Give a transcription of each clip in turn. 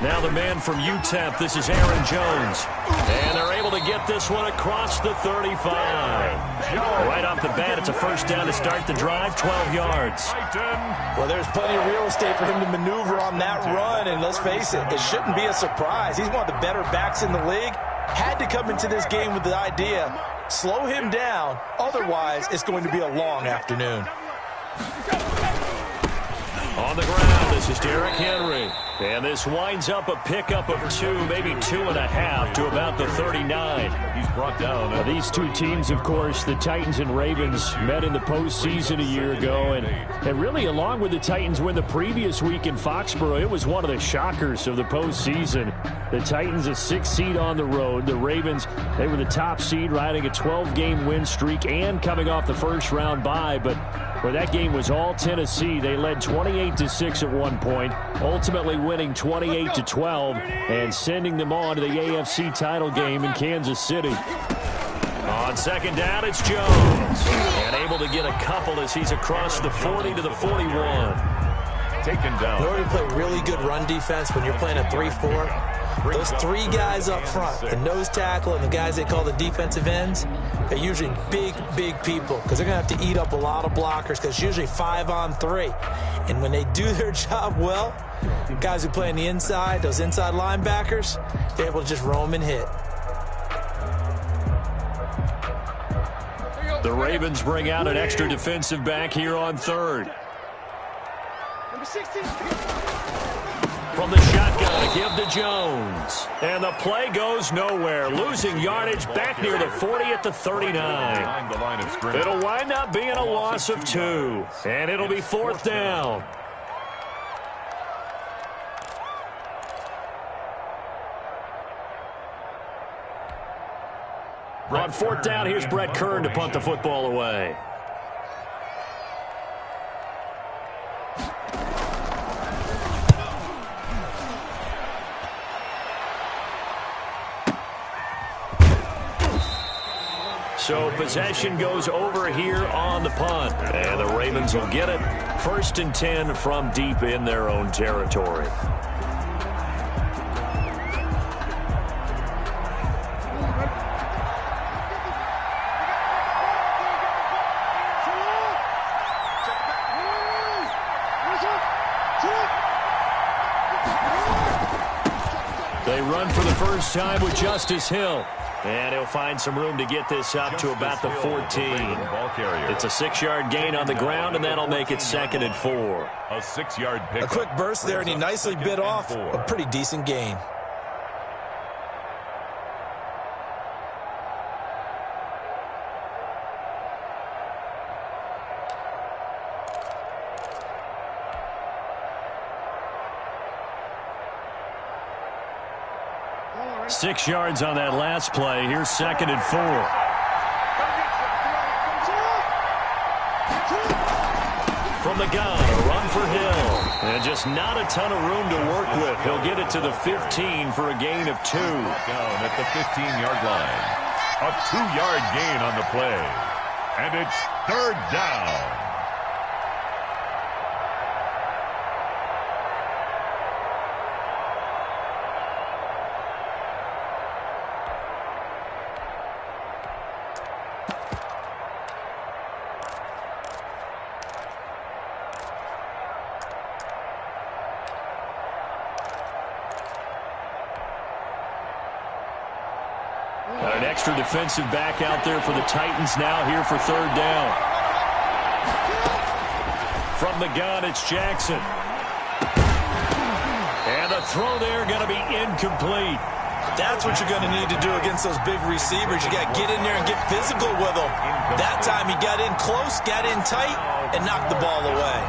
Now the man from UTEP, this is Aaron Jones. And they're able to get this one across the 35. Right off the bat, it's a first down to start the drive, 12 yards. Well, there's plenty of real estate for him to maneuver on that run, and let's face it, it shouldn't be a surprise. He's one of the better backs in the league. Had to come into this game with the idea, slow him down, otherwise it's going to be a long afternoon. On the ground, this is Derrick Henry. And this winds up a pickup of 2, maybe 2.5 to about the 39. He's brought down. Now, these two teams, of course, the Titans and Ravens, met in the postseason a year ago. And really, along with the Titans win the previous week in Foxborough, it was one of the shockers of the postseason. The Titans, a 6th seed on the road. The Ravens, they were the top seed, riding a 12-game win streak and coming off the first-round bye. But where that game was all Tennessee, they led 28-6 at one point, ultimately winning 28-12 and sending them on to the AFC title game in Kansas City. On second down, it's Jones. And able to get a couple as he's across the 40 to the 41. Taken down. In order to play really good run defense when you're playing a 3-4, those 3 guys up front, the nose tackle and the guys they call the defensive ends, they're usually big people because they're going to have to eat up a lot of blockers because it's usually 5 on 3. And when they do their job well, guys who play on the inside, those inside linebackers, they're able to just roam and hit. The Ravens bring out an extra defensive back here on third. Number 16. From the shotgun, a give to Jones. And the play goes nowhere. Losing yardage back near the 40 at the 39. It'll wind up being a loss of 2. And it'll be 4th down. On 4th down, here's Brett Kern to punt the football away. So possession goes over here on the punt. And the Ravens will get it. 1st and 10 from deep in their own territory. They run for the first time with Justice Hill. And he'll find some room to get this up to about the 14. It's a 6-yard gain on the ground, and that'll make it 2nd and 4. A 6-yard pick. A quick burst there, and he nicely bit off a pretty decent gain. Six yards on that last play. Here's 2nd and 4. From the gun, a run for Hill. And just not a ton of room to work with. He'll get it to the 15 for a gain of 2. Down at the 15-yard line. A 2-yard gain on the play. And it's 3rd down. An extra defensive back out there for the Titans now here for 3rd down. From the gun, it's Jackson. And the throw there going to be incomplete. That's what you're going to need to do against those big receivers. You got to get in there and get physical with them. That time he got in close, got in tight, and knocked the ball away.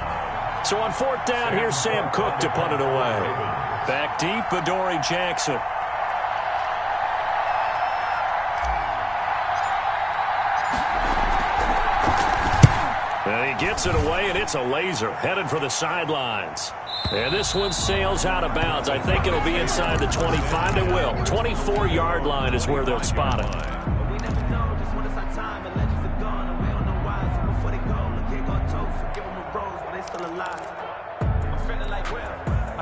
So on 4th down, here's Sam Cook to punt it away. Back deep, Adoree Jackson. And he gets it away, and it's a laser headed for the sidelines. And this one sails out of bounds. I think it'll be inside the 25. It will. 24-yard line is where they'll spot it.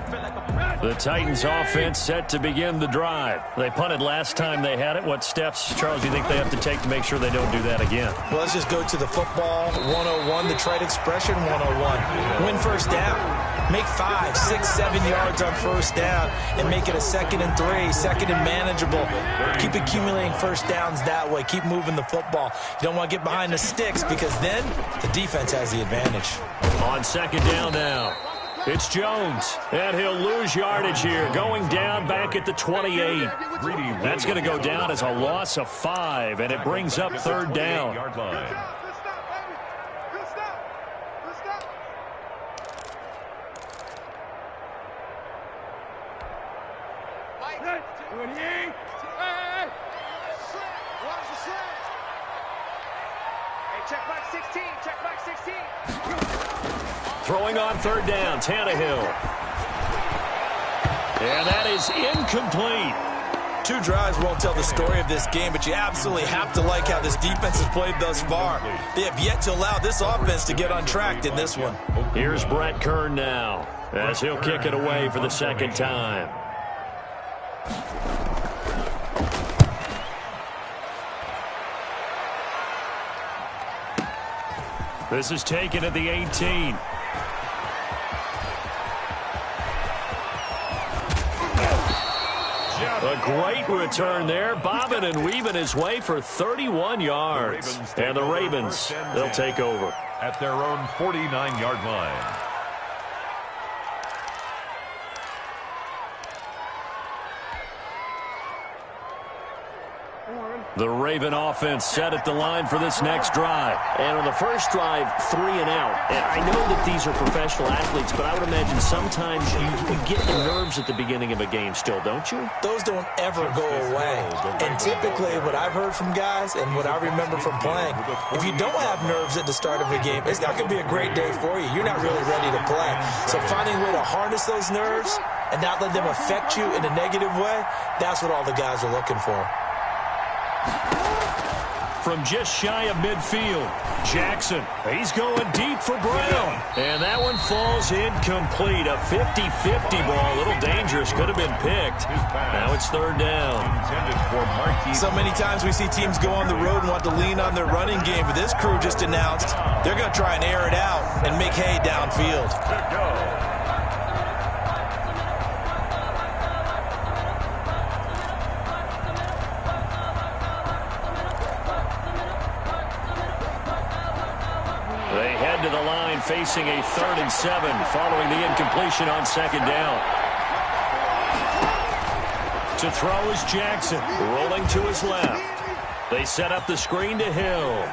The Titans offense set to begin the drive. They punted last time they had it. What steps, Charles, do you think they have to take to make sure they don't do that again? Well, let's just go to the football 101, the trade expression 101. Win first down. Make 5, 6, 7 yards on first down and make it a 2nd and 3, 2nd and manageable. Keep accumulating first downs that way. Keep moving the football. You don't want to get behind the sticks because then the defense has the advantage. On 2nd down now. It's Jones, and he'll lose yardage here, going down back at the 28. That's going to go down as a loss of 5, and it brings up 3rd down. Check back 16, check back 16. Throwing on 3rd down, Tannehill. And that is incomplete. 2 drives won't tell the story of this game, but you absolutely have to like how this defense has played thus far. They have yet to allow this offense to get untracked in this one. Here's Brett Kern now, as he'll kick it away for the 2nd time. This is taken at the 18. A great return there, bobbing and weaving his way for 31 yards. And the Ravens, they'll take over. At their own 49-yard line. The Raven offense set at the line for this next drive. And on the first drive, 3 and out. And I know that these are professional athletes, but I would imagine sometimes you get the nerves at the beginning of a game still, don't you? Those don't ever go away. And typically what I've heard from guys and what I remember from playing, if you don't have nerves at the start of a game, it's not going to be a great day for you. You're not really ready to play. So finding a way to harness those nerves and not let them affect you in a negative way, that's what all the guys are looking for. From just shy of midfield, Jackson, he's going deep for Brown. And that one falls incomplete. A 50-50 ball, a little dangerous, could have been picked. Now it's 3rd down. So many times we see teams go on the road and want to lean on their running game, but this crew just announced they're going to try and air it out and make hay downfield. To the line, facing a 3rd and 7 following the incompletion on 2nd down. To throw is Jackson, rolling to his left. They set up the screen to Hill.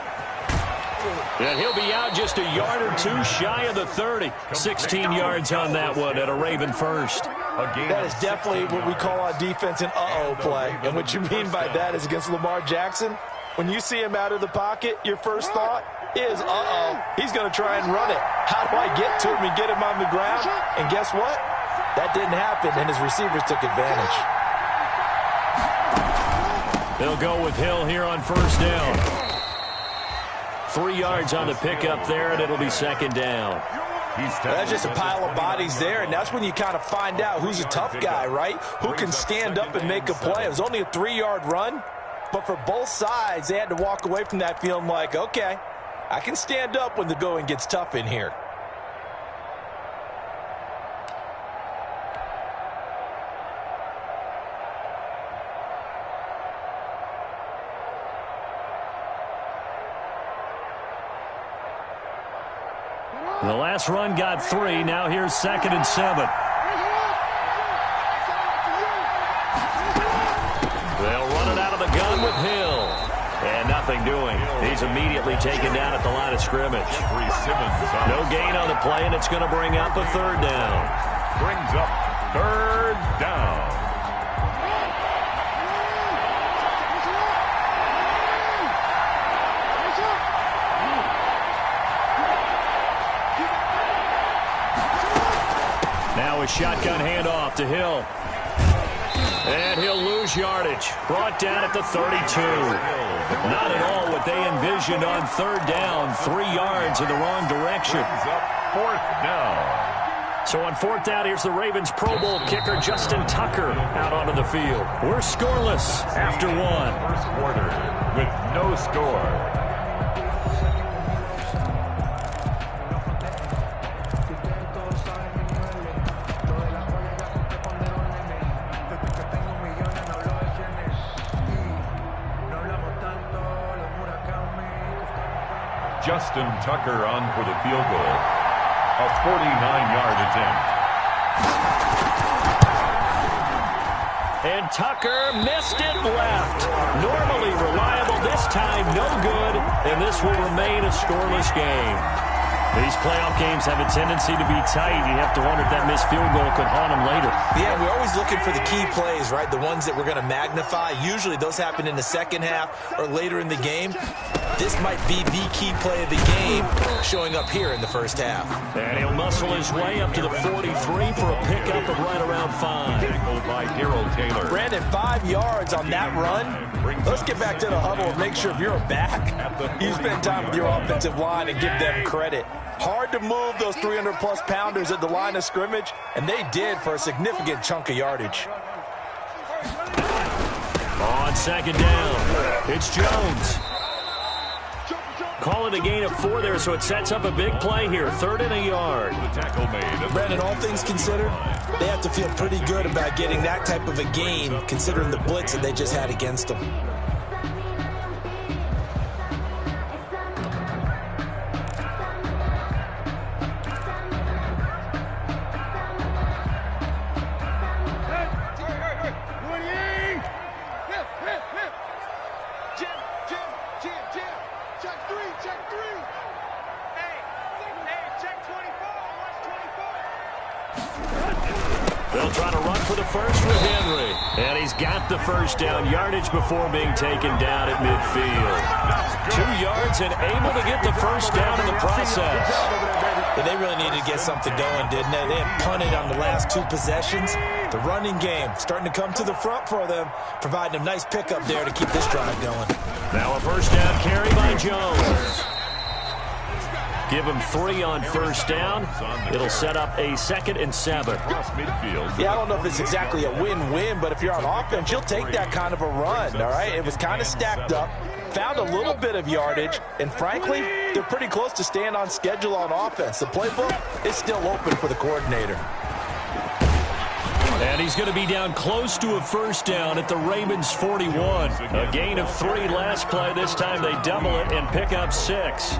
And he'll be out just a yard or 2 shy of the 30. 16 yards on that one at a Raven first. That is definitely what we call on defense an uh-oh play. And what you mean by that is against Lamar Jackson, when you see him out of the pocket, your first thought is, uh-oh, he's going to try and run it. How do I get to him and get him on the ground? And guess what? That didn't happen, and his receivers took advantage. They'll go with Hill here on 1st down. 3 yards on the pickup there, and it'll be 2nd down. That's just a pile of bodies there, and that's when you kind of find out who's a tough guy, right? Who can stand up and make a play. It was only a 3-yard run, but for both sides, they had to walk away from that feeling like, okay, I can stand up when the going gets tough in here. The last run got 3. Now here's 2nd and 7. They'll run it out of the gun with Hill. And nothing doing. He's immediately taken down at the line of scrimmage. No gain on the play, and it's going to bring up a 3rd down. Brings up 3rd down. Now a shotgun handoff to Hill. And he'll lose yardage. Brought down at the 32. Not at all what they envisioned on 3rd down. 3 yards in the wrong direction. 4th down. So on 4th down, here's the Ravens Pro Bowl kicker Justin Tucker out onto the field. We're scoreless after one. First quarter with no score. Justin Tucker on for the field goal. A 49-yard attempt. And Tucker missed it left. Normally reliable, this time no good, and this will remain a scoreless game. These playoff games have a tendency to be tight. You have to wonder if that missed field goal could haunt them later. Yeah, we're always looking for the key plays, right? The ones that we're going to magnify. Usually those happen in the second half or later in the game. This might be the key play of the game showing up here in the first half. And he'll muscle his way up to the 43 for a pickup of right around 5. Tackled by Darrell Taylor. Brandon, 5 yards on that run. Let's get back to the huddle and make sure if you're a back, you spend time with your offensive line and give them credit. Hard to move those 300-plus pounders at the line of scrimmage, and they did for a significant chunk of yardage. On 2nd down, it's Jones. Call it a gain of 4 there, so it sets up a big play here. 3rd and a yard. The tackle made. Brandon, all things considered, they have to feel pretty good about getting that type of a gain, considering the blitz that they just had against them. They'll try to run for the first with Henry. And he's got the first down yardage before being taken down at midfield. 2 yards and able to get the first down in the process. Yeah, they really needed to get something going, didn't they? They had punted on the last 2 possessions. The running game starting to come to the front for them, providing a nice pickup there to keep this drive going. Now a first down carry by Jones. Give him 3 on first down. It'll set up a 2nd and 7. Yeah, I don't know if it's exactly a win-win, but if you're on offense, you'll take that kind of a run, all right? It was kind of stacked up, found a little bit of yardage, and frankly, they're pretty close to staying on schedule on offense. The playbook is still open for the coordinator. And he's going to be down close to a first down at the Ravens 41. A gain of 3 last play. This time they double it and pick up 6.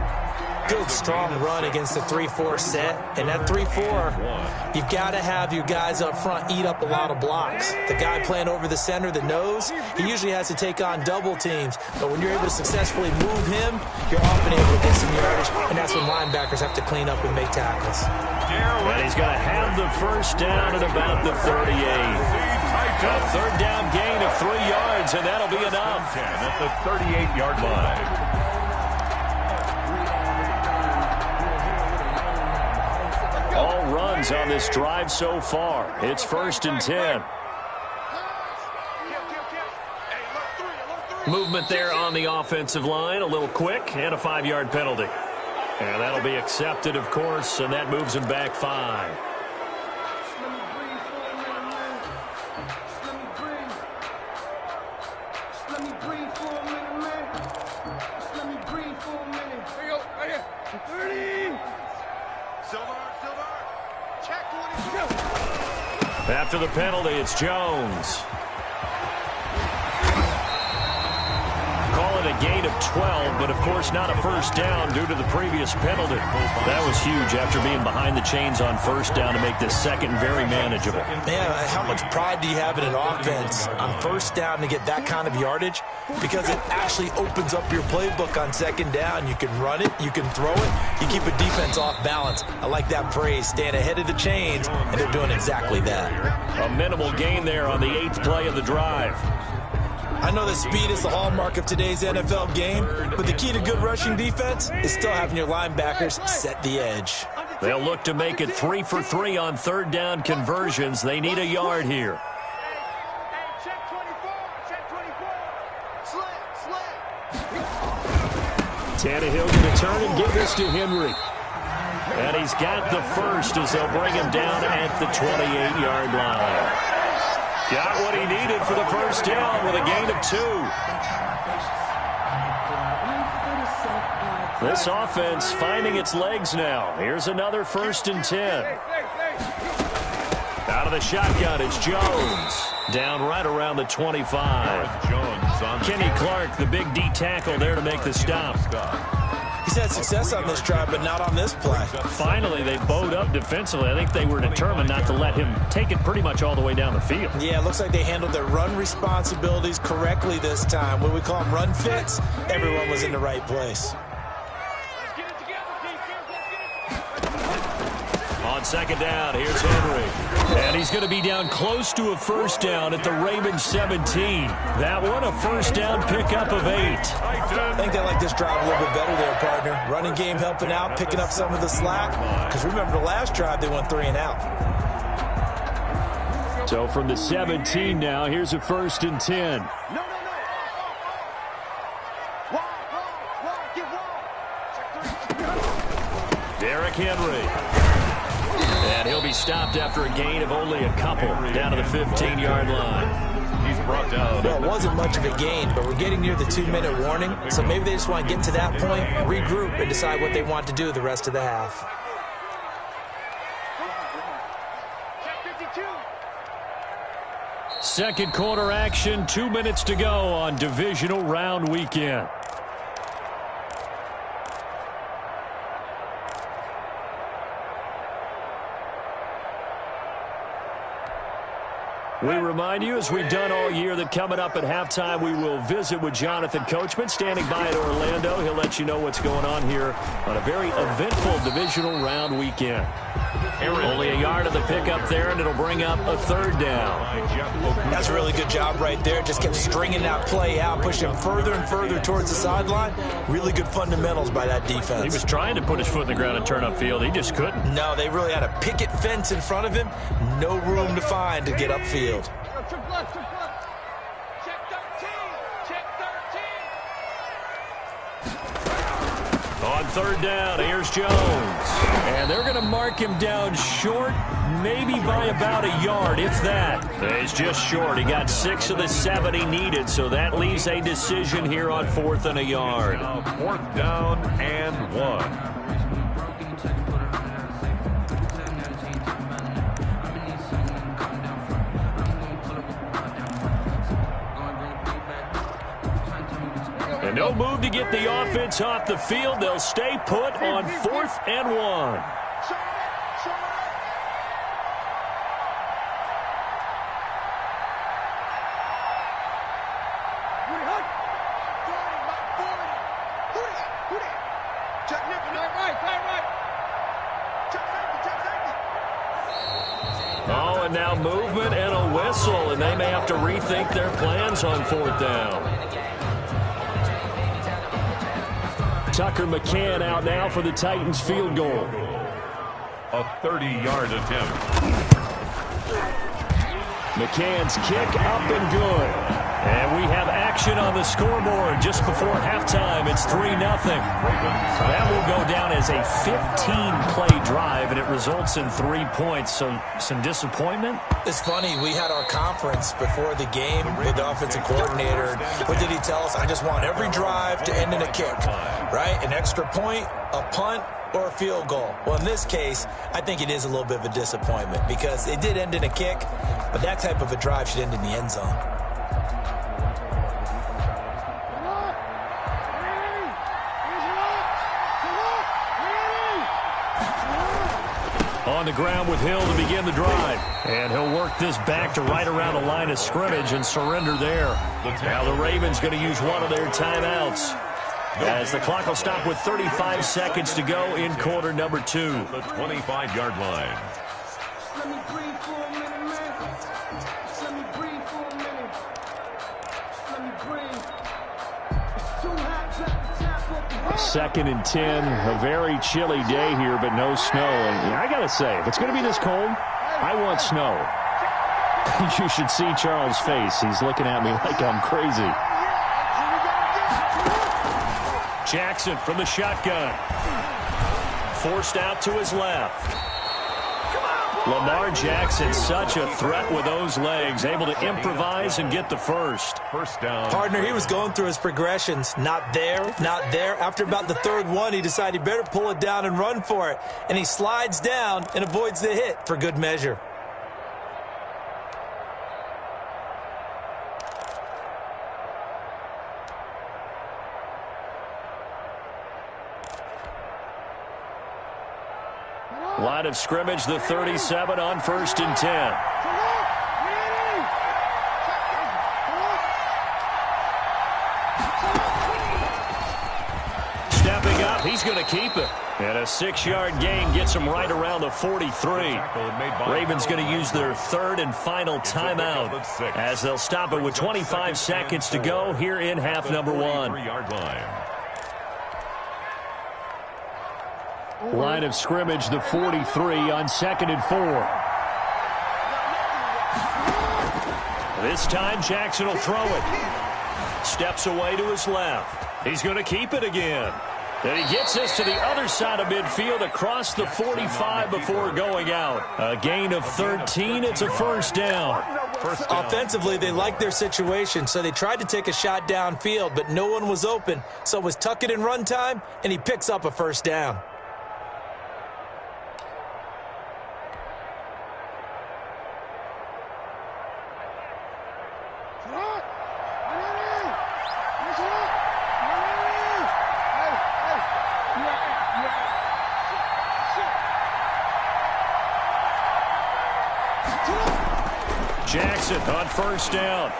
Good, strong run against the 3-4 set. And that 3-4, you've got to have your guys up front eat up a lot of blocks. The guy playing over the center, the nose, he usually has to take on double teams. But when you're able to successfully move him, you're often able to get some yardage. And that's when linebackers have to clean up and make tackles. And he's going to have the first down at about the 38. A 3rd down gain of 3 yards, and that'll be enough. At the 38-yard line. All runs on this drive so far. It's 1st and 10. Movement there on the offensive line. A little quick and a 5-yard penalty. And that'll be accepted, of course, and that moves him back 5. After the penalty, it's Jones. Call it a gain of 12, but of course not a first down due to the previous penalty. That was huge after being behind the chains on first down to make this 2nd very manageable. Man, how much pride do you have in an offense on first down to get that kind of yardage? Because it actually opens up your playbook on 2nd down. You can run it, you can throw it, you keep a defense off balance. I like that phrase, staying ahead of the chains, and they're doing exactly that. A minimal gain there on the 8th play of the drive. I know that speed is the hallmark of today's NFL game, but the key to good rushing defense is still having your linebackers set the edge. They'll look to make it 3 for 3 on 3rd down conversions. They need a yard here. Tannehill going to turn and give this to Henry. And he's got the first as they'll bring him down at the 28-yard line. Got what he needed for the first down with a gain of 2. This offense finding its legs now. Here's another 1st and 10. Out of the shotgun, it's Jones. Down right around the 25. Kenny Clark, the big D tackle there to make the stop. He's had success on this drive, but not on this play. Finally, they bowed up defensively. I think they were determined not to let him take it pretty much all the way down the field. Yeah, it looks like they handled their run responsibilities correctly this time. When we call them run fits, everyone was in the right place. On 2nd down, here's Henry. And he's going to be down close to a first down at the Ravens 17. That one, a first down pickup of 8. I think they like this drive a little bit better there, partner. Running game helping out, picking up some of the slack. Because remember, the last drive, they went 3 and out. So from the 17 now, here's a 1st and 10. Derrick Henry. And he'll be stopped after a gain of only a couple down to the 15-yard line. He's brought down. Well, it wasn't much of a gain, but we're getting near the 2-minute warning. So maybe they just want to get to that point, regroup, and decide what they want to do the rest of the half. Second quarter action, 2 minutes to go on divisional round weekend. We remind you, as we've done all year, that coming up at halftime, we will visit with Jonathan Coachman, standing by at Orlando. He'll let you know what's going on here on a very eventful divisional round weekend. Only a yard of the pickup there, and it'll bring up a 3rd down. That's a really good job right there. Just kept stringing that play out, pushing him further and further towards the sideline. Really good fundamentals by that defense. He was trying to put his foot in the ground and turn upfield. He just couldn't. No, they really had a picket fence in front of him. No room to find to get upfield. Check 13. Check 13. On 3rd down, here's Jones. And they're going to mark him down short, maybe by about a yard, if that. He's just short. He got 6 of the 7 he needed, so that leaves a decision here on 4th and a yard. 4th down and 1. And no move to get the offense off the field. They'll stay put on 4th and 1. Oh, and now movement and a whistle, and they may have to rethink their plans on 4th down. Tucker McCann out now for the Titans field goal. A 30-yard attempt. McCann's kick up and good. And we have action on the scoreboard just before halftime. It's 3-0. That will go down as a 15-play drive, and it results in 3 points. So some disappointment? It's funny, we had our conference before the game with the offensive coordinator. What did he tell us? I just want every drive to end in a kick, right? An extra point, a punt, or a field goal. Well, in this case, I think it is a little bit of a disappointment because it did end in a kick, but that type of a drive should end in the end zone. On the ground with Hill to begin the drive. And he'll work this back to right around the line of scrimmage and surrender there. Now the Ravens going to use one of their timeouts, as the clock will stop with 35 seconds to go in quarter number 2. The 25-yard line. Let me breathe for a minute, man. Let me breathe for a minute. Let me breathe. It's too hot to tap off the road. 2nd and 10, a very chilly day here, but no snow. And I got to say, if it's going to be this cold, I want snow. You should see Charles' face. He's looking at me like I'm crazy. Jackson from the shotgun. forced out to his left. Lamar Jackson, such a threat with those legs, able to improvise and get the first. First down. Partner, he was going through his progressions. Not there, not there. After about the third one, he decided he better pull it down and run for it. And he slides down and avoids the hit for good measure. Line of scrimmage, the 37 on 1st and 10. Stepping up, he's going to keep it. And a 6-yard gain gets him right around the 43. Ravens going to use their third and final timeout as they'll stop it with 25 seconds to go here in half number 1. Line of scrimmage, the 43 on 2nd and 4. This time Jackson will throw it. Steps away to his left. He's going to keep it again. And he gets this to the other side of midfield across the 45 before going out. A gain of 13. It's a first down. Offensively, they liked their situation, so they tried to take a shot downfield, but no one was open. So it was tuck it in run time, and he picks up a first down. Jackson on first down.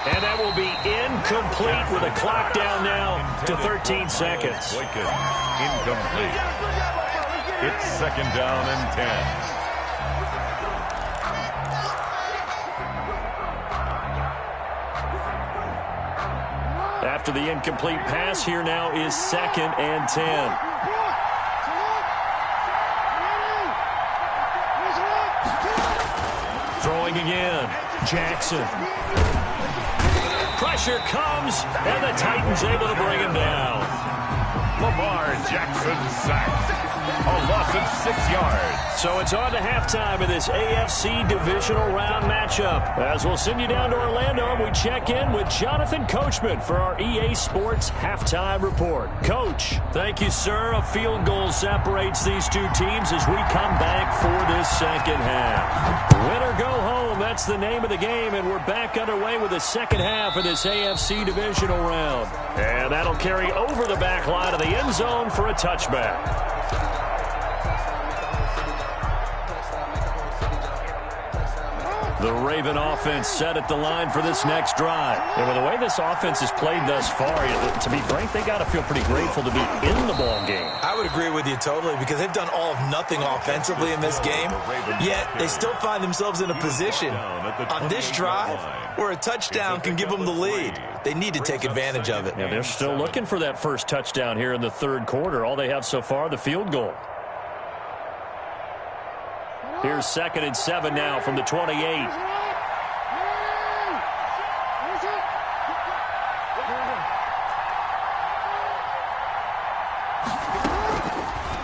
And that will be incomplete with a clock down now to 13 seconds. Incomplete. It's 2nd down and 10. After the incomplete pass, here now is 2nd and 10. Throwing again. Jackson. Pressure comes, and the Titans able to bring him down. Lamar Jackson sacked. A loss of 6 yards. So it's on to halftime of this AFC divisional round matchup. As we'll send you down to Orlando, and we check in with Jonathan Coachman for our EA Sports halftime report. Coach, thank you, sir. A field goal separates these two teams as we come back for this second half. Win or go home, that's the name of the game, and we're back underway with the second half of this AFC divisional round. And that'll carry over the back line of the end zone for a touchback. The Raven offense set at the line for this next drive. And with the way this offense has played thus far, to be frank, they got to feel pretty grateful to be in the ball game. I would agree with you totally because they've done all of nothing offensively in this game, yet they still find themselves in a position on this drive where a touchdown can give them the lead. They need to take advantage of it. Yeah, they're still looking for that first touchdown here in the third quarter. All they have so far, the field goal. Here's 2nd and 7 now from the 28.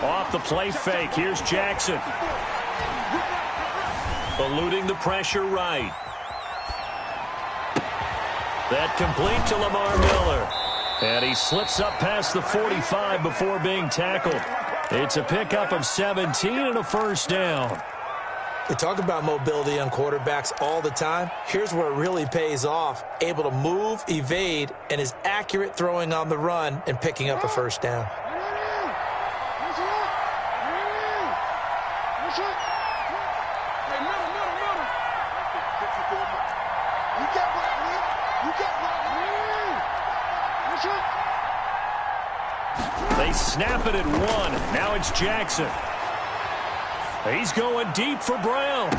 Off the play fake. Here's Jackson. Eluding the pressure right. That complete to Lamar Miller. And he slips up past the 45 before being tackled. It's a pickup of 17 and a first down. They talk about mobility on quarterbacks all the time. Here's where it really pays off. Able to move, evade, and is accurate throwing on the run and picking up a first down. They snap it at 1. Now it's Jackson. He's going deep for Brown.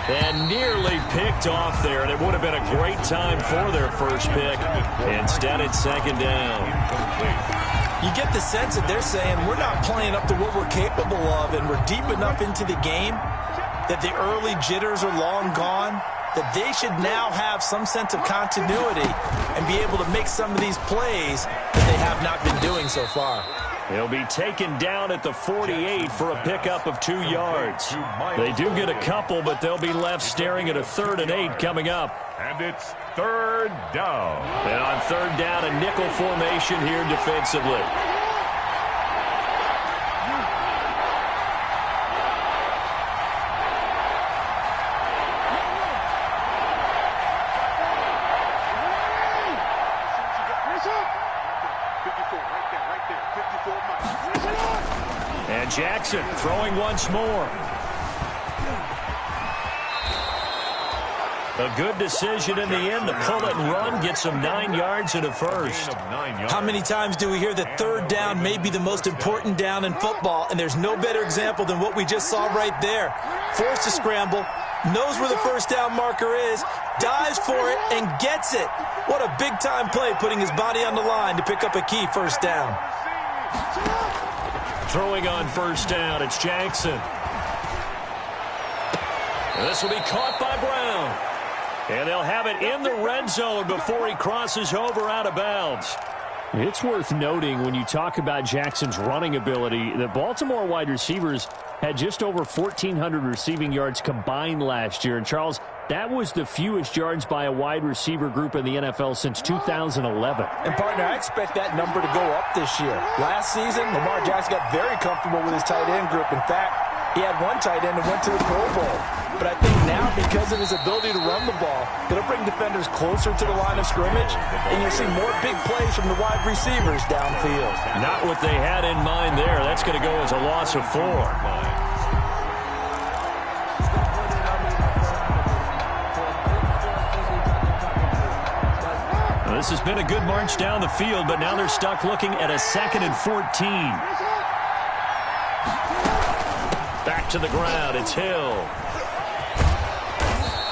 And nearly picked off there, and it would have been a great time for their first pick. Instead, it's 2nd down. You get the sense that they're saying we're not playing up to what we're capable of, and we're deep enough into the game that the early jitters are long gone. that they should now have some sense of continuity and be able to make some of these plays that they have not been doing so far. He'll be taken down at the 48 for a pickup of 2 yards. They do get a couple, but they'll be left staring at a 3rd and 8 coming up. And it's 3rd down. And on 3rd down, a nickel formation here defensively. And Jackson throwing once more. A good decision in the end to pull it and run, get some 9 yards and a first. How many times do we hear that 3rd down may be the most important down in football, and there's no better example than what we just saw right there. Forced to scramble, knows where the 1st down marker is, dives for it, and gets it. What a big-time play, putting his body on the line to pick up a key 1st down. Throwing on 1st down, it's Jackson. And this will be caught by Brown. And they'll have it in the red zone before he crosses over out of bounds. It's worth noting when you talk about Jackson's running ability that Baltimore wide receivers had just over 1,400 receiving yards combined last year. And, Charles, that was the fewest yards by a wide receiver group in the NFL since 2011. And, partner, I expect that number to go up this year. Last season, Lamar Jackson got very comfortable with his tight end group. In fact, he had one tight end that went to the Pro Bowl. But I think now, because of his ability to run the ball, it'll bring defenders closer to the line of scrimmage, and you'll see more big plays from the wide receivers downfield. Not what they had in mind there. That's going to go as a loss of 4. Well, this has been a good march down the field, but now they're stuck looking at a 2nd and 14. Back to the ground. It's Hill.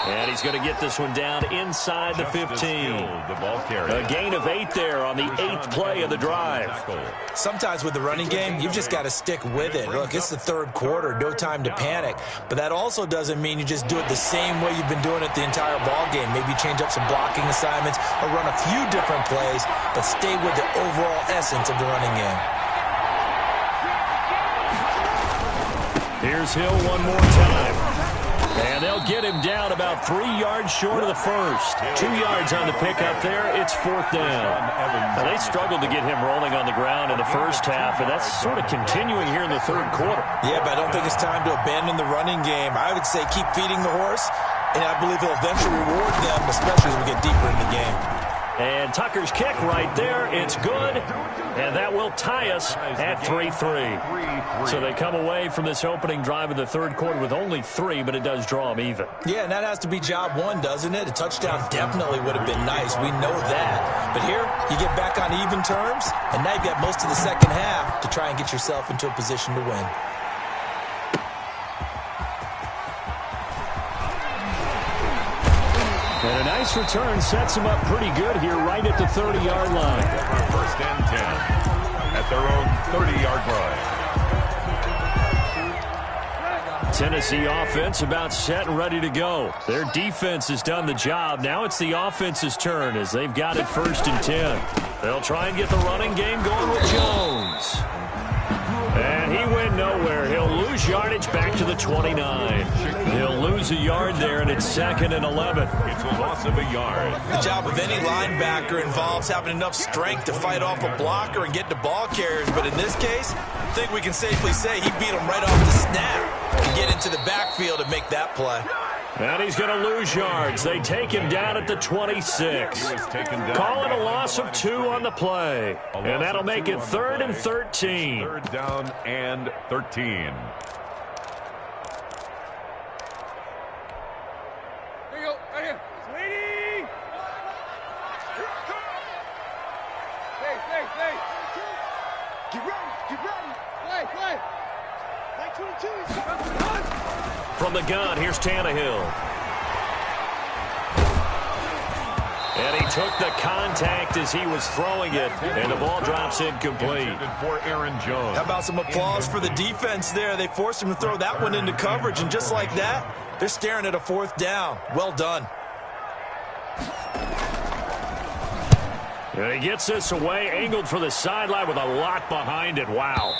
And he's going to get this one down inside the 15. A gain of 8 there on the 8th play of the drive. Sometimes with the running game, you've just got to stick with it. Look, it's the 3rd quarter, no time to panic. But that also doesn't mean you just do it the same way you've been doing it the entire ball game. Maybe change up some blocking assignments or run a few different plays, but stay with the overall essence of the running game. Here's Hill one more time. And they'll get him down about 3 yards short of the first. 2 yards on the pickup there. It's 4th down. Now, they struggled to get him rolling on the ground in the first half, and that's sort of continuing here in the 3rd quarter. Yeah, but I don't think it's time to abandon the running game. I would say keep feeding the horse, and I believe he'll eventually reward them, especially as we get deeper in the game. And Tucker's kick right there. It's good, and that will tie us at 3-3. So they come away from this opening drive of the 3rd quarter with only 3, but it does draw them even. Yeah, and that has to be job 1, doesn't it? A touchdown definitely would have been nice. We know that. But here, you get back on even terms, and now you've got most of the second half to try and get yourself into a position to win. And a nice return sets them up pretty good here right at the 30-yard line. 1st and 10 at their own 30-yard line. Tennessee offense about set and ready to go. Their defense has done the job. Now it's the offense's turn as they've got it 1st and 10. They'll try and get the running game going with Jones. And he went nowhere. He'll lose yardage back to the 29. He'll lose a yard there, and it's 2nd and 11. It's a loss of a yard. The job of any linebacker involves having enough strength to fight off a blocker and get to ball carriers. But in this case, I think we can safely say he beat him right off the snap to get into the backfield and make that play. And he's going to lose yards. They take him down at the 26. Calling a loss of 2 on the play. And that'll make it 3rd and 13. 3rd down and 13. Here you go, right here. Sweetie! Stay. Get ready. Play. 22. From the gun, here's Tannehill. And he took the contact as he was throwing it, and the ball drops incomplete. For Aaron Jones. How about some applause for the defense there? They forced him to throw that one into coverage, and just like that, They're staring at a 4th down. Well done. And he gets this away, angled for the sideline with a lot behind it. Wow.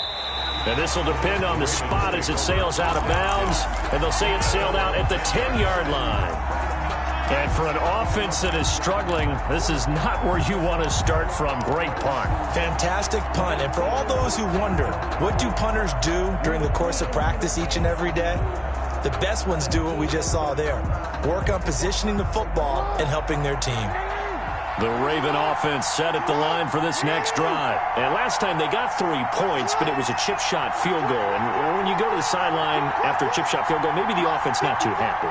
And this will depend on the spot as it sails out of bounds. And they'll say it sailed out at the 10-yard line. And for an offense that is struggling, this is not where you want to start from. Great punt. Fantastic punt. And for all those who wonder, what do punters do during the course of practice each and every day? The best ones do what we just saw there. Work on positioning the football and helping their team. The Raven offense set at the line for this next drive. And last time they got 3 points, but it was a chip shot field goal. And when you go to the sideline after a chip shot field goal, maybe the offense not too happy.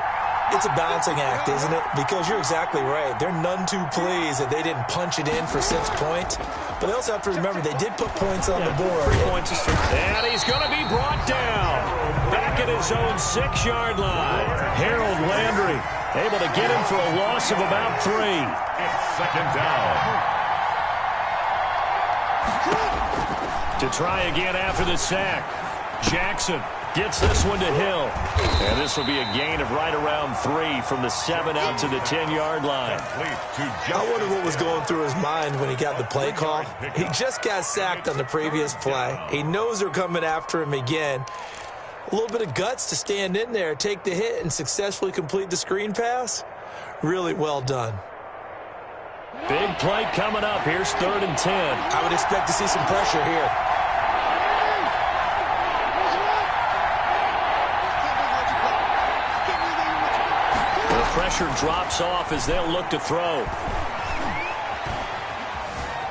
It's a balancing act, isn't it? Because you're exactly right. They're none too pleased that they didn't punch it in for 6 points. But they also have to remember they did put points on the board. 3 points. And he's going to be brought down. Back at his own 6-yard line. Harold Landry able to get him for a loss of about 3. It's 2nd down. To try again after the sack. Jackson gets this one to Hill. And this will be a gain of right around 3 from the 7 out to the 10-yard line. I wonder what was going through his mind when he got the play call. He just got sacked on the previous play. He knows they're coming after him again. A little bit of guts to stand in there, take the hit, and successfully complete the screen pass. Really well done. Big play coming up. Here's 3rd and 10. I would expect to see some pressure here. The pressure drops off as they'll look to throw.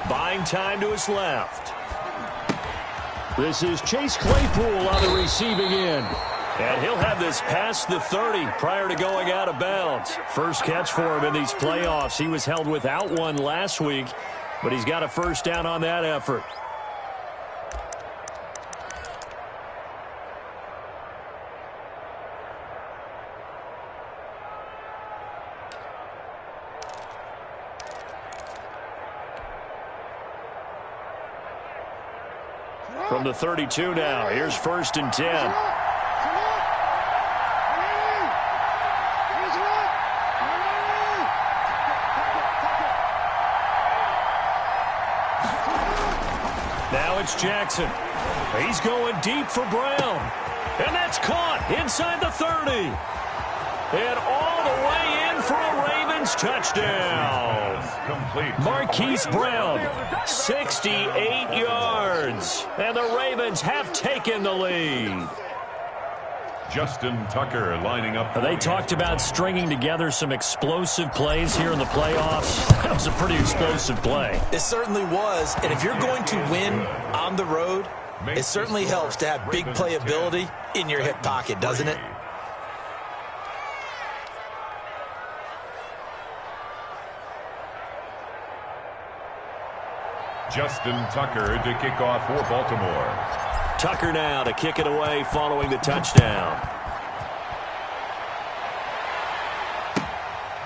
Buying time to his left. This is Chase Claypool on the receiving end. And he'll have this past the 30 prior to going out of bounds. First catch for him in these playoffs. He was held without one last week, but he's got a 1st down on that effort. From the 32 now, here's 1st and 10. Now it's Jackson. He's going deep for Brown. And that's caught inside the 30. And all the way in for a Ravens touchdown. Marquise Brown, 68 yards. And the Ravens have taken the lead. Justin Tucker lining up. They talked about stringing together some explosive plays here in the playoffs. That was a pretty explosive play. It certainly was. And if you're going to win on the road, it certainly helps to have big playability in your hip pocket, doesn't it? Justin Tucker to kick off for Baltimore. Tucker now to kick it away following the touchdown.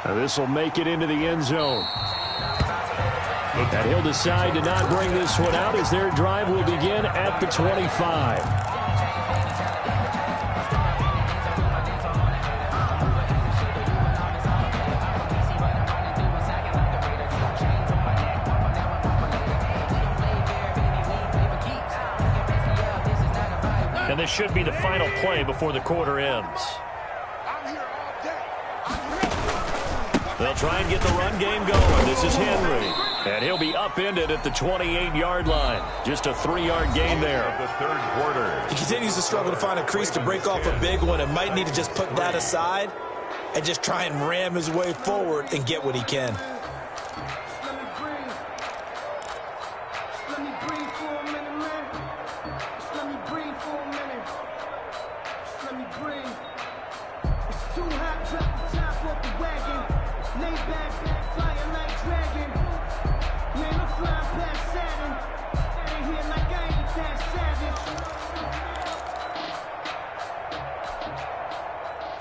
Now this will make it into the end zone. And he'll decide to not bring this one out as their drive will begin at the 25. And this should be the final play before the quarter ends. They'll try and get the run game going. This is Henry. And he'll be upended at the 28-yard line. Just a 3-yard gain there. The 3rd quarter. He continues to struggle to find a crease to break off a big one and might need to just put that aside and just try and ram his way forward and get what he can.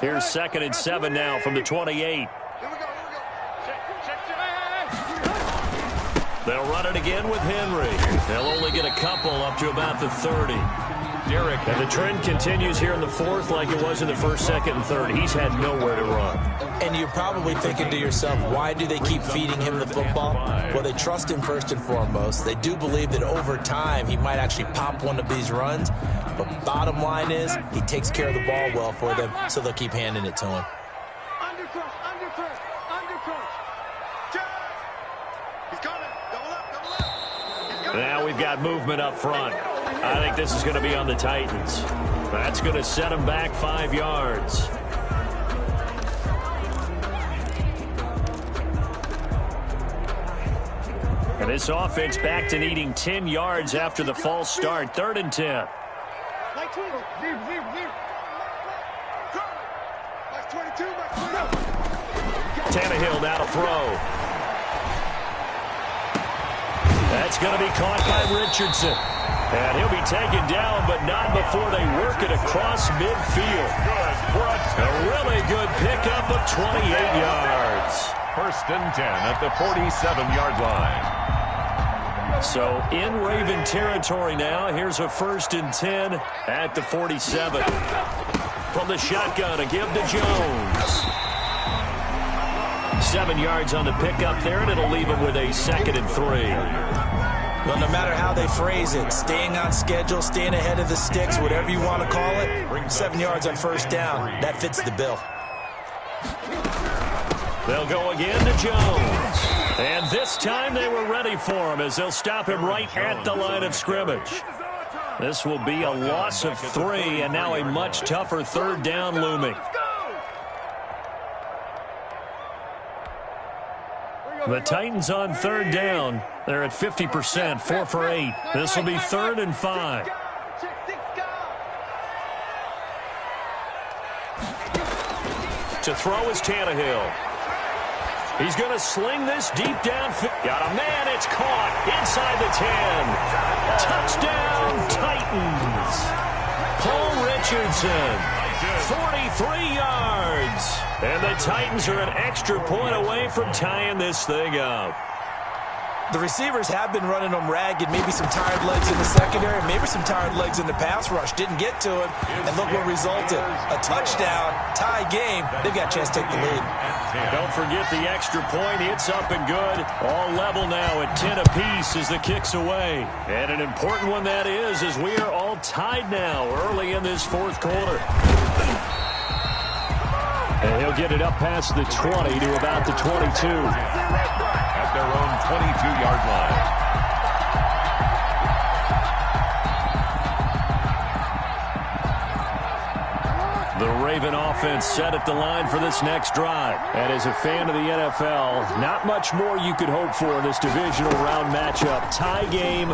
Here's 2nd and 7 now from the 28. They'll run it again with Henry. They'll only get a couple up to about the 30. And the trend continues here in the fourth like it was in the first, second, and third. He's had nowhere to run. And you're probably thinking to yourself, why do they keep feeding him the football? Well, they trust him first and foremost. They do believe that over time he might actually pop one of these runs. But bottom line is he takes care of the ball well for them, so they'll keep handing it to him. Now we've got movement up front. I think this is going to be on the Titans. That's going to set them back 5 yards. And this offense back to needing 10 yards after the false start. 3rd and 10. Tannehill now to throw. That's going to be caught by Richardson. And he'll be taken down, but not before they work it across midfield. A really good pickup of 28 yards. 1st and 10 at the 47-yard line. So in Raven territory now. Here's a 1st and 10 at the 47. From the shotgun, a give to Jones. 7 yards on the pickup there, and it'll leave him with a 2nd and 3. Well, no matter how they phrase it, staying on schedule, staying ahead of the sticks, whatever you want to call it, 7 yards on 1st down, that fits the bill. They'll go again to Jones. And this time they were ready for him as they'll stop him right at the line of scrimmage. This will be a loss of 3, and now a much tougher 3rd down looming. The Titans on 3rd down. They're at 50%, 4 for 8. This will be 3rd and 5. To throw is Tannehill. He's going to sling this deep down. Got a man. It's caught inside the 10. Touchdown, Titans. Paul Richardson. 43 yards. And the Titans are an extra point away from tying this thing up. The receivers have been running them ragged. Maybe some tired legs in the secondary, maybe some tired legs in the pass rush. Didn't get to him, and look what resulted. A touchdown, tie game. They've got a chance to take the lead. Don't forget the extra point. It's up and good. All level now at 10 apiece as the kick's away. And an important one that is, as we are all tied now early in this 4th quarter. And he'll get it up past the 20 to about the 22. At their own 22-yard line. The Raven offense set at the line for this next drive. And as a fan of the NFL, not much more you could hope for in this divisional round matchup. Tie game,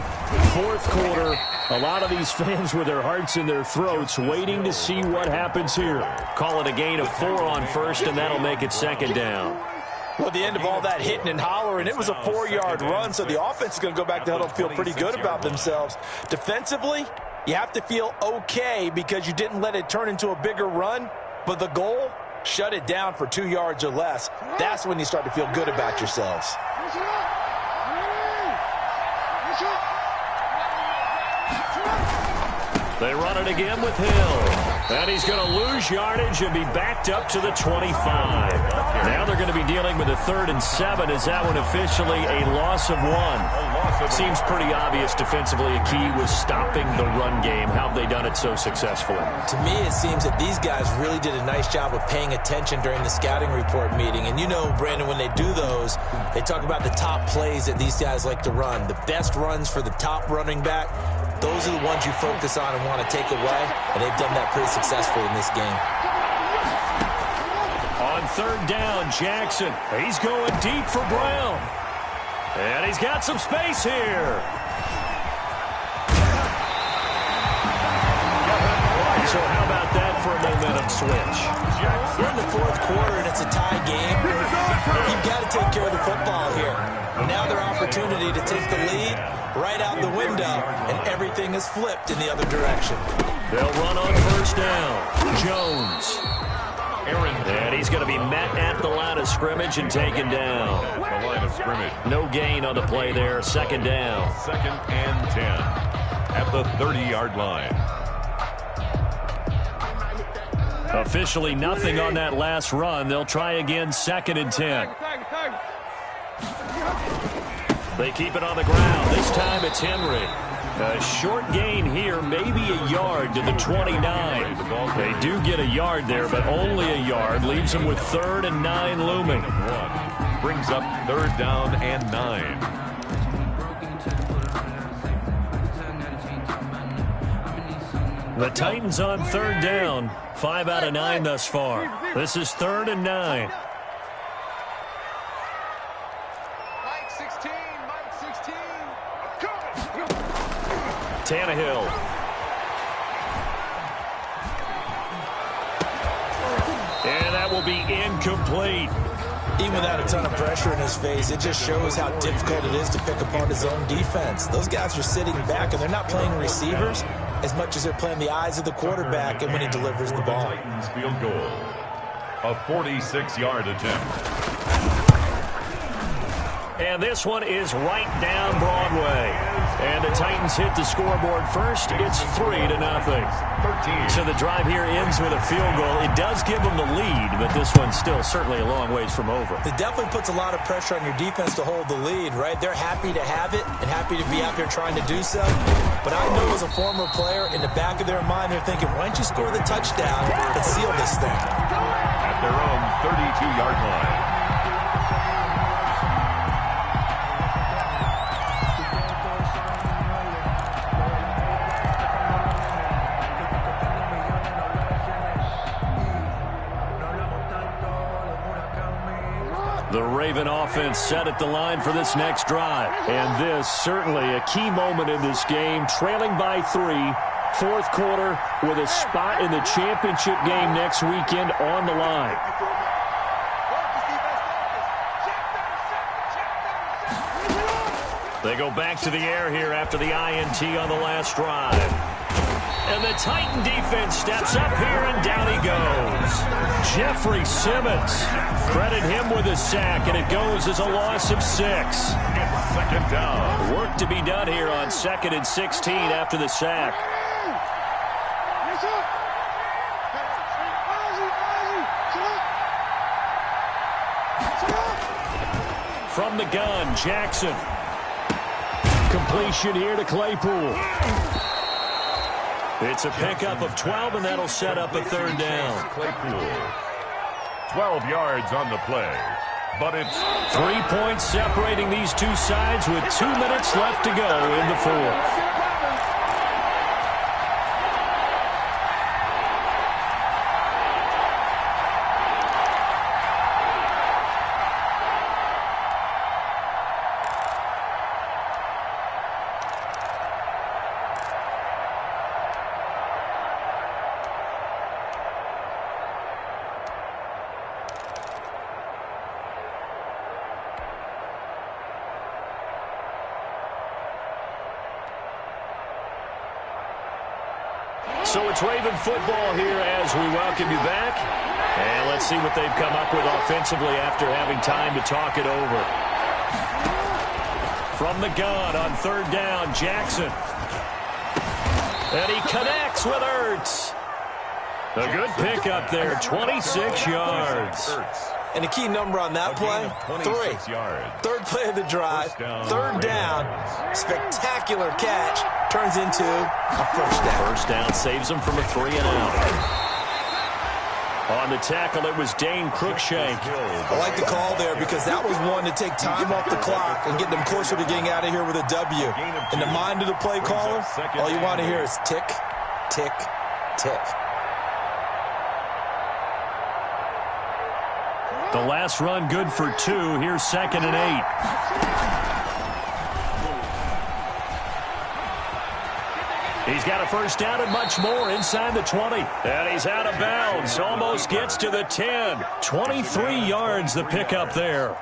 4th quarter. A lot of these fans with their hearts in their throats waiting to see what happens here. Call it a gain of 4 on 1st, and that'll make it 2nd down. Well, at the end of all that hitting and hollering, it was a 4-yard run, so the offense is going to go back to huddle and feel pretty good about themselves. Defensively, you have to feel okay because you didn't let it turn into a bigger run, but the goal, shut it down for 2 yards or less. That's when you start to feel good about yourselves. They run it again with Hill. And he's going to lose yardage and be backed up to the 25. Now they're going to be dealing with a 3rd and 7. Is that one officially a loss of 1? Seems pretty obvious defensively. A key was stopping the run game. How have they done it so successfully? To me, it seems that these guys really did a nice job of paying attention during the scouting report meeting. And you know, Brandon, when they do those, they talk about the top plays that these guys like to run. The best runs for the top running back. Those are the ones you focus on and want to take away, and they've done that pretty successfully in this game. On 3rd down, Jackson. He's going deep for Brown. And he's got some space here. So how about that for a momentum switch? We're in the 4th quarter, and it's a tie game. You've got to take care of the football here. Now their opportunity to take the lead right out the window, and everything is flipped in the other direction. They'll run on 1st down. Jones. And he's going to be met at the line of scrimmage and taken down. The line of scrimmage. No gain on the play there. 2nd down. 2nd and 10 at the 30-yard line. Officially nothing on that last run. They'll try again, 2nd and 10. They keep it on the ground. This time it's Henry. A short gain here, maybe a yard to the 29. They do get a yard there, but only a yard. Leaves them with 3rd and 9 looming. Brings up 3rd down and 9. The Titans on 3rd down. 5 out of 9 thus far. This is 3rd and 9. Tannehill. And that will be incomplete. Even without a ton of pressure in his face, it just shows how difficult it is to pick apart his own defense. Those guys are sitting back, and they're not playing receivers as much as they're playing the eyes of the quarterback and when he delivers the ball. Titans field goal. A 46-yard attempt. And this one is right down Broadway. And the Titans hit the scoreboard first. It's 3-0. 13. So the drive here ends with a field goal. It does give them the lead, but this one's still certainly a long ways from over. It definitely puts a lot of pressure on your defense to hold the lead, right? They're happy to have it and happy to be out there trying to do so. But I know as a former player, in the back of their mind, they're thinking, why don't you score the touchdown and seal this thing? At their own 32-yard line. The Raven offense set at the line for this next drive. And this certainly a key moment in this game. Trailing by 3, 4th quarter with a spot in the championship game next weekend on the line. They go back to the air here after the INT on the last drive. And the Titan defense steps up here, and down he goes. Jeffrey Simmons. Credit him with a sack, and it goes as a loss of 6. 2nd down. Work to be done here on 2nd and 16 after the sack. From the gun, Jackson. Completion here to Claypool. It's a pickup of 12, and that'll set up a 3rd down. Claypool. 12 yards on the play, but it's 3 points separating these two sides with 2 minutes left to go in the 4th. So it's Raven football here as we welcome you back. And let's see what they've come up with offensively after having time to talk it over. From the gun on 3rd down, Jackson. And he connects with Ertz. A good pickup there, 26 yards. And a key number on that play, 3. 3rd play of the drive, 3rd down, spectacular catch, turns into a 1st down. 1st down saves them from a 3-and-out. On the tackle, it was Dane Cruikshank. I like the call there because that was one to take time off the clock and get them closer to getting out of here with a W. In the mind of the play caller, all you want to hear is tick, tick, tick. The last run good for 2. Here's 2nd and 8. He's got a 1st down and much more inside the 20. And he's out of bounds. Almost gets to the 10. 23 yards the pickup there.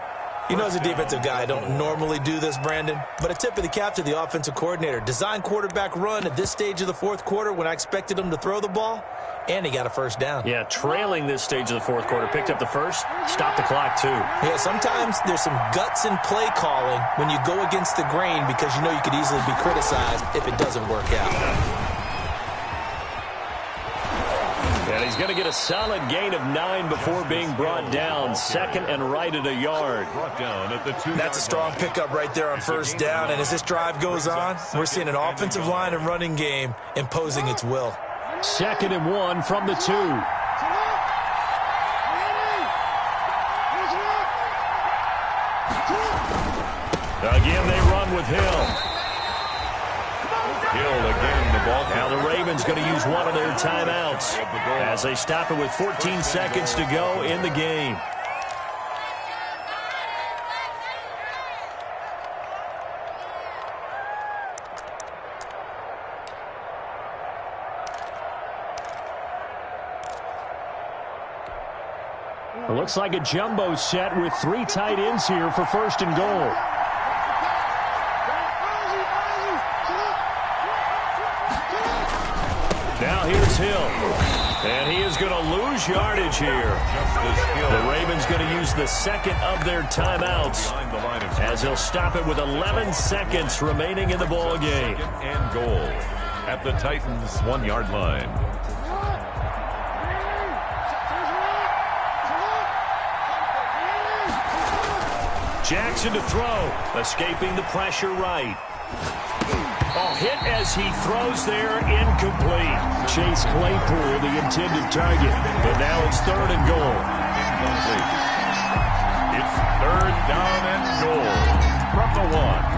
You know, as a defensive guy, I don't normally do this, Brandon, but a tip of the cap to the offensive coordinator. Design quarterback run at this stage of the 4th quarter when I expected him to throw the ball, and he got a 1st down. Yeah, trailing this stage of the 4th quarter. Picked up the 1st, stopped the clock too. Yeah, sometimes there's some guts in play calling when you go against the grain because you know you could easily be criticized if it doesn't work out. And he's going to get a solid gain of 9 before being brought down. Second and right at a yard. That's a strong pickup right there on first down. And as this drive goes on, we're seeing an offensive line and running game imposing its will. 2nd and 1 from the 2. Again, they run with Hill. Hill again, the ball. Now the Ravens going to use one of their timeouts as they stop it with 14 seconds to go in the game. It looks like a jumbo set with 3 tight ends here for 1st and goal. Now here's Hill. And he is going to lose yardage here. The Ravens going to use the 2nd of their timeouts as they'll stop it with 11 seconds remaining in the ball game. And goal at the Titans' 1-yard line. Jackson to throw, escaping the pressure right. Oh, hit as he throws there, incomplete. Chase Claypool, the intended target. But now it's 3rd and goal. It's 3rd down and goal from the 1.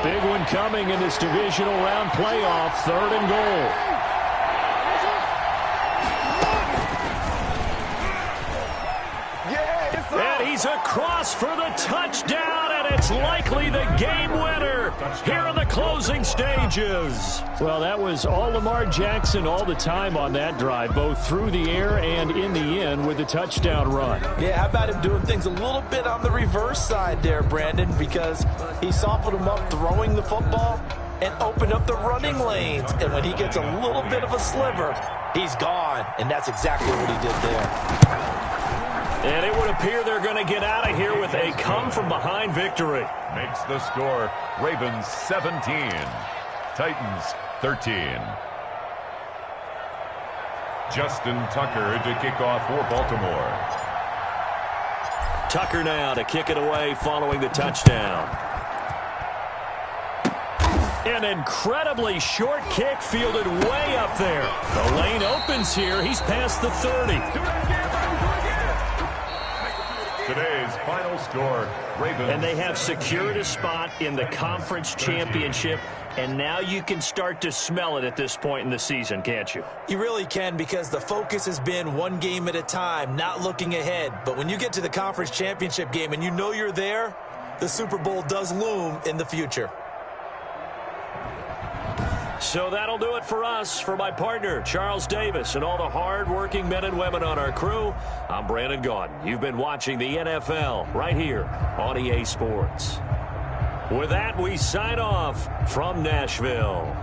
Big one coming in this divisional round playoff. 3rd and goal. And he's across for the touchdown, and it's likely the game winner here in the closing stages. Well, that was all Lamar Jackson all the time on that drive, both through the air and in the end with a touchdown run. Yeah, how about him doing things a little bit on the reverse side there, Brandon, because he softened him up throwing the football and opened up the running lanes. And when he gets a little bit of a sliver, he's gone. And that's exactly what he did there. And it would appear they're going to get out of here with a come-from-behind victory. Makes the score Ravens 17, Titans 13. Justin Tucker to kick off for Baltimore. Tucker now to kick it away following the touchdown. An incredibly short kick fielded way up there. The lane opens here. He's past the 30. Today's final score, Ravens. And they have secured a spot in the conference championship, and now you can start to smell it at this point in the season, can't you? You really can, because the focus has been one game at a time, not looking ahead. But when you get to the conference championship game and you know you're there, the Super Bowl does loom in the future. So that'll do it for us. For my partner, Charles Davis, and all the hard-working men and women on our crew, I'm Brandon Gaudin. You've been watching the NFL right here on EA Sports. With that, we sign off from Nashville.